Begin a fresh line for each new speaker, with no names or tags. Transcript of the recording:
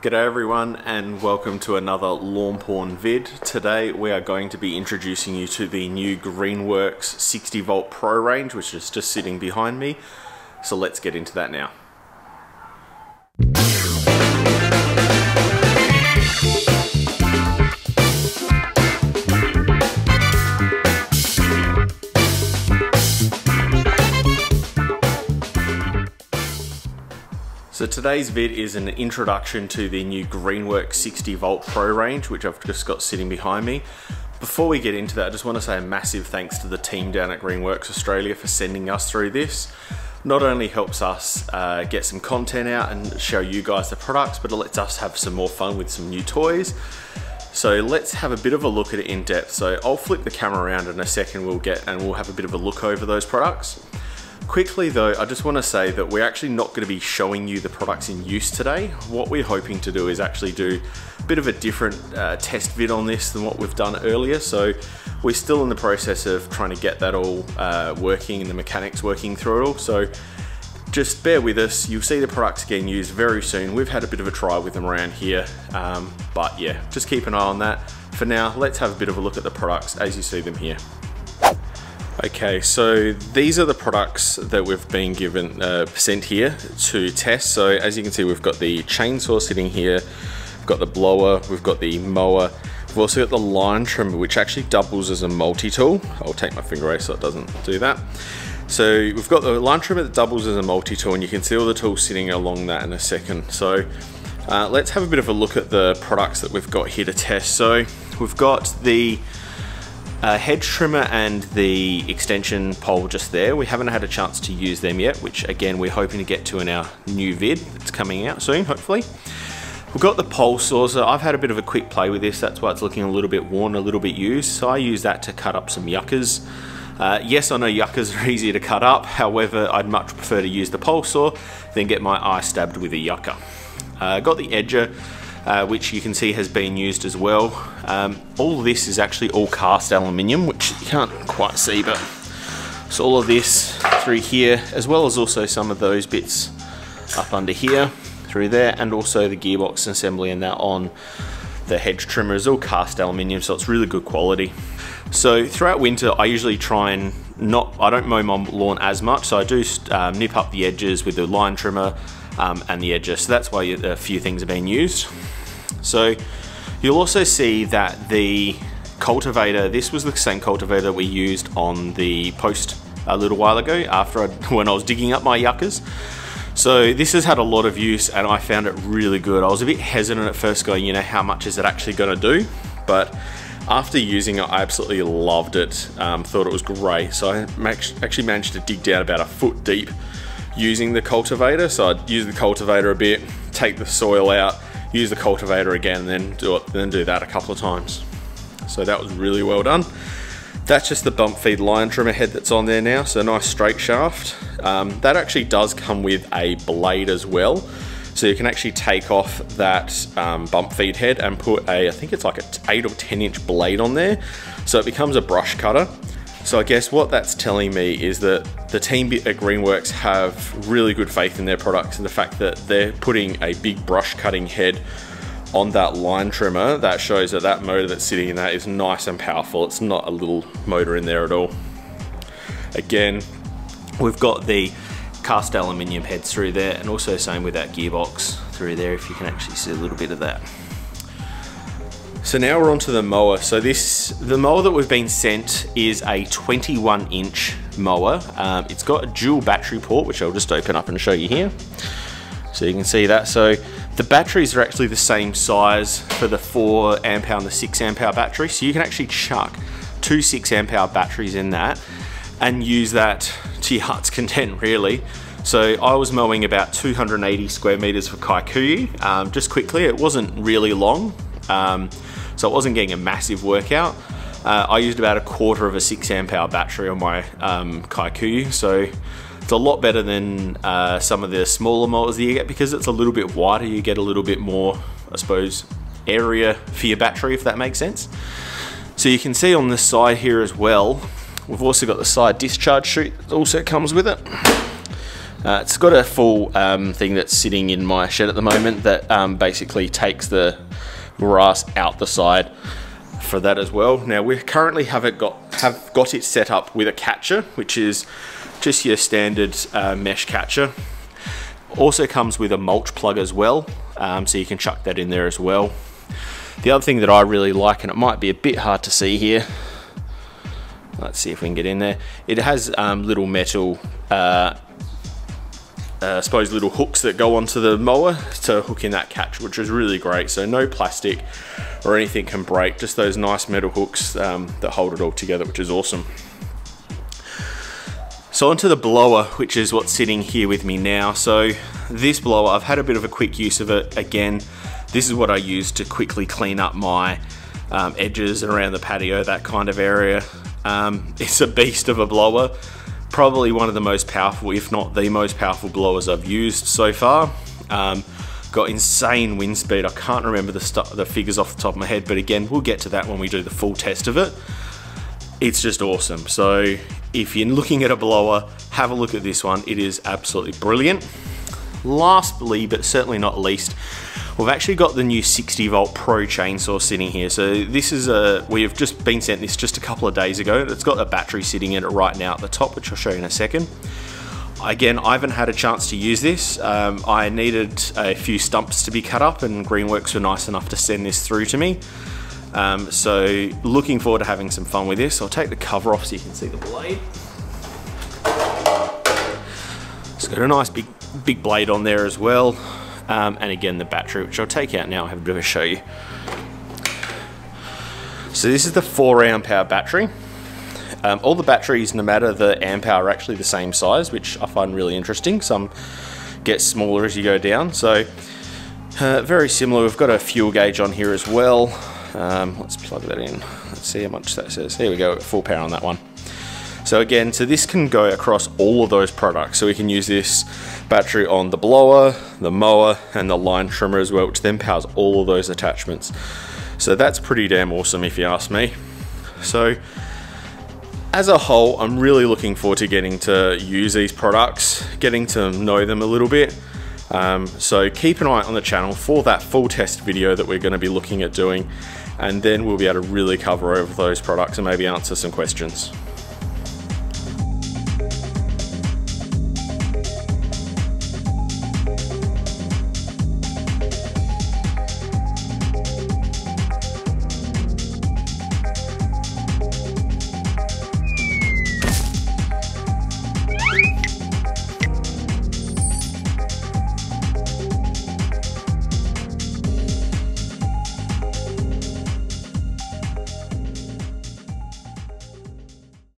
G'day everyone and welcome to another Lawnporn vid. Today we are going to be introducing you to the new Greenworks 60V Pro range, which is just sitting behind me. So let's get into that now. So today's vid is an introduction to the new Greenworks 60V Pro range, which I've just got sitting behind me. Before we get into that, I just want to say a massive thanks to the team down at Greenworks Australia for sending us through this. Not only helps us get some content out and show you guys the products, but it lets us have some more fun with some new toys. So let's have a bit of a look at it in depth. So I'll flip the camera around in a second, we'll have a bit of a look over those products. Quickly though, I just want to say that we're actually not going to be showing you the products in use today. What we're hoping to do is actually do a bit of a different test vid on this than what we've done earlier. So we're still in the process of trying to get that all working and the mechanics working through it all. So just bear with us. You'll see the products getting used very soon. We've had a bit of a try with them around here, but yeah, just keep an eye on that. For now, let's have a bit of a look at the products as you see them here. Okay, so these are the products that we've been given, sent here to test. So as you can see, we've got the chainsaw sitting here, we've got the blower, we've got the mower, we've also got the line trimmer, which actually doubles as a multi-tool. I'll take my finger away so it doesn't do that. So we've got the line trimmer that doubles as a multi-tool, and you can see all the tools sitting along that in a second. So let's have a bit of a look at the products that we've got here to test. So we've got the hedge trimmer and the extension pole just there. We haven't had a chance to use them yet, which again we're hoping to get to in our new vid that's coming out soon, hopefully. We've got the pole saw. So I've had a bit of a quick play with this, that's why it's looking a little bit worn, a little bit used. So I use that to cut up some yuccas. Yes, I know yuccas are easier to cut up, however I'd much prefer to use the pole saw than get my eye stabbed with a yucca. Got the edger, which you can see has been used as well. All of this is actually all cast aluminium, which you can't quite see, but so all of this through here, as well as also some of those bits up under here, through there, and also the gearbox assembly and that on the hedge trimmer is all cast aluminium, so it's really good quality. So throughout winter, I usually try and I don't mow my lawn as much, so I do nip up the edges with the line trimmer and the edger, so that's why a few things are being used. So you'll also see that the cultivator, this was the same cultivator that we used on the post a little while ago when I was digging up my yuccas. So this has had a lot of use and I found it really good. I was a bit hesitant at first going, you know, how much is it actually going to do? But after using it, I absolutely loved it, thought it was great. So I actually managed to dig down about a foot deep using the cultivator. So I'd use the cultivator a bit, take the soil out, use the cultivator again, and then do that a couple of times. So that was really well done. That's just the bump feed line trimmer head that's on there now, so a nice straight shaft. That actually does come with a blade as well. So you can actually take off that bump feed head and put I think it's like an 8 or 10 inch blade on there. So it becomes a brush cutter. So I guess what that's telling me is that the team at Greenworks have really good faith in their products, and the fact that they're putting a big brush cutting head on that line trimmer, that shows that that motor that's sitting in that is nice and powerful. It's not a little motor in there at all. Again, we've got the cast aluminium heads through there, and also same with that gearbox through there, if you can actually see a little bit of that. So now we're onto the mower. So the mower that we've been sent is a 21 inch mower. It's got a dual battery port, which I'll just open up and show you here. So you can see that. So the batteries are actually the same size for the 4 amp hour and the 6 amp hour battery. So you can actually chuck 2 6 amp hour batteries in that and use that to your heart's content, really. So I was mowing about 280 square meters for Kikuyu. Just quickly, it wasn't really long. So I wasn't getting a massive workout. I used about a quarter of a 6 amp hour battery on my Kikuyu, so it's a lot better than some of the smaller mowers that you get, because it's a little bit wider. You get a little bit more, I suppose, area for your battery, if that makes sense. So you can see on this side here as well, we've also got the side discharge chute that also comes with it. It's got a full thing that's sitting in my shed at the moment that basically takes the grass out the side for that as well. Now we currently have got it set up with a catcher, which is just your standard mesh catcher. Also comes with a mulch plug as well, so you can chuck that in there as well. The other thing that I really like, and it might be a bit hard to see here, let's see if we can get in there. It has little metal, I suppose little hooks that go onto the mower to hook in that catch, which is really great. So no plastic or anything can break, just those nice metal hooks that hold it all together, which is awesome. So onto the blower, which is what's sitting here with me now. So this blower, I've had a bit of a quick use of it. Again, this is what I use to quickly clean up my edges around the patio, that kind of area. It's a beast of a blower. Probably one of the most powerful, if not the most powerful blowers I've used so far. Got insane wind speed. I can't remember the figures off the top of my head, but again, we'll get to that when we do the full test of it. It's just awesome. So if you're looking at a blower, have a look at this one. It is absolutely brilliant. Lastly, but certainly not least, we've actually got the new 60 volt Pro chainsaw sitting here. So this is we have just been sent this just a couple of days ago. It's got a battery sitting in it right now at the top, which I'll show you in a second. Again, I haven't had a chance to use this. I needed a few stumps to be cut up, and Greenworks were nice enough to send this through to me. So looking forward to having some fun with this. I'll take the cover off so you can see the blade. It's got a nice big blade on there as well. And again, the battery, which I'll take out now, I'll have a bit of a show you. So this is the 4 amp hour battery. All the batteries, no matter the amp hour, are actually the same size, which I find really interesting. Some get smaller as you go down. So very similar. We've got a fuel gauge on here as well. Let's plug that in. Let's see how much that says. There we go, full power on that one. So again, so this can go across all of those products. So we can use this battery on the blower, the mower, and the line trimmer as well, which then powers all of those attachments. So that's pretty damn awesome if you ask me. So as a whole, I'm really looking forward to getting to use these products, getting to know them a little bit. So keep an eye on the channel for that full test video that we're going to be looking at doing, and then we'll be able to really cover over those products and maybe answer some questions.